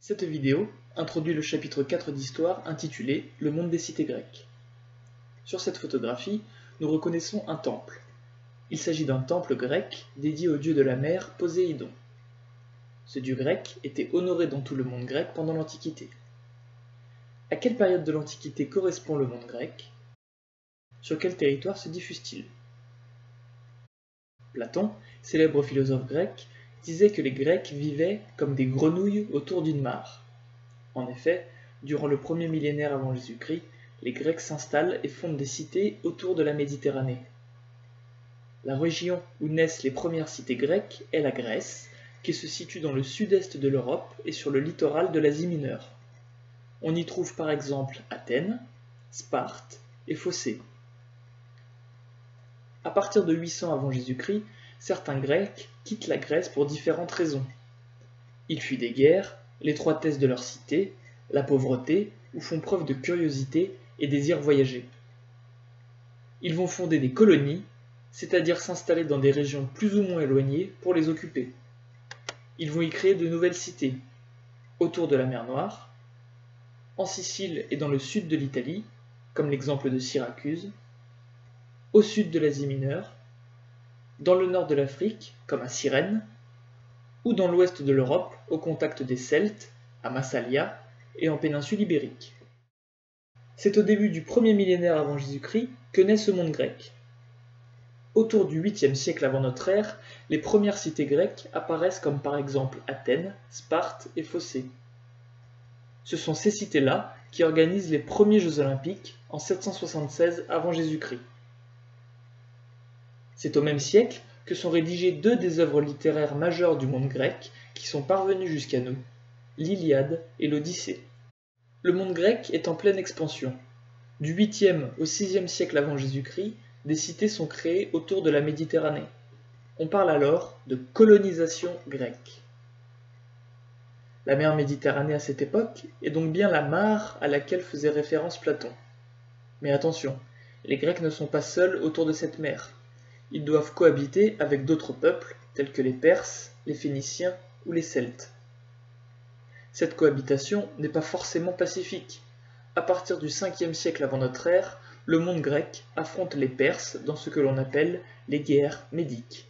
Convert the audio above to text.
Cette vidéo introduit le chapitre 4 d'histoire intitulé « Le monde des cités grecques ». Sur cette photographie, nous reconnaissons un temple. Il s'agit d'un temple grec dédié au dieu de la mer Poséidon. Ce dieu grec était honoré dans tout le monde grec pendant l'Antiquité. À quelle période de l'Antiquité correspond le monde grec? Sur quel territoire se diffuse-t-il? Platon, célèbre philosophe grec, disait que les Grecs vivaient comme des grenouilles autour d'une mare. En effet, durant le premier millénaire avant Jésus-Christ, les Grecs s'installent et fondent des cités autour de la Méditerranée. La région où naissent les premières cités grecques est la Grèce, qui se situe dans le sud-est de l'Europe et sur le littoral de l'Asie mineure. On y trouve par exemple Athènes, Sparte et Phocée. À partir de 800 avant Jésus-Christ, certains Grecs quittent la Grèce pour différentes raisons. Ils fuient des guerres, l'étroitesse de leur cité, la pauvreté, ou font preuve de curiosité et désirent voyager. Ils vont fonder des colonies, c'est-à-dire s'installer dans des régions plus ou moins éloignées pour les occuper. Ils vont y créer de nouvelles cités, autour de la mer Noire, en Sicile et dans le sud de l'Italie, comme l'exemple de Syracuse, au sud de l'Asie mineure, dans le nord de l'Afrique, comme à Cyrène, ou dans l'ouest de l'Europe, au contact des Celtes, à Massalia, et en péninsule ibérique. C'est au début du premier millénaire avant Jésus-Christ que naît ce monde grec. Autour du 8e siècle avant notre ère, les premières cités grecques apparaissent comme par exemple Athènes, Sparte et Phocée. Ce sont ces cités-là qui organisent les premiers Jeux olympiques en 776 avant Jésus-Christ. C'est au même siècle que sont rédigées deux des œuvres littéraires majeures du monde grec qui sont parvenues jusqu'à nous, l'Iliade et l'Odyssée. Le monde grec est en pleine expansion. Du 8e au 6e siècle avant Jésus-Christ, des cités sont créées autour de la Méditerranée. On parle alors de colonisation grecque. La mer Méditerranée à cette époque est donc bien la mare à laquelle faisait référence Platon. Mais attention, les Grecs ne sont pas seuls autour de cette mer. Ils doivent cohabiter avec d'autres peuples tels que les Perses, les Phéniciens ou les Celtes. Cette cohabitation n'est pas forcément pacifique. À partir du 5e siècle avant notre ère, le monde grec affronte les Perses dans ce que l'on appelle les guerres médiques.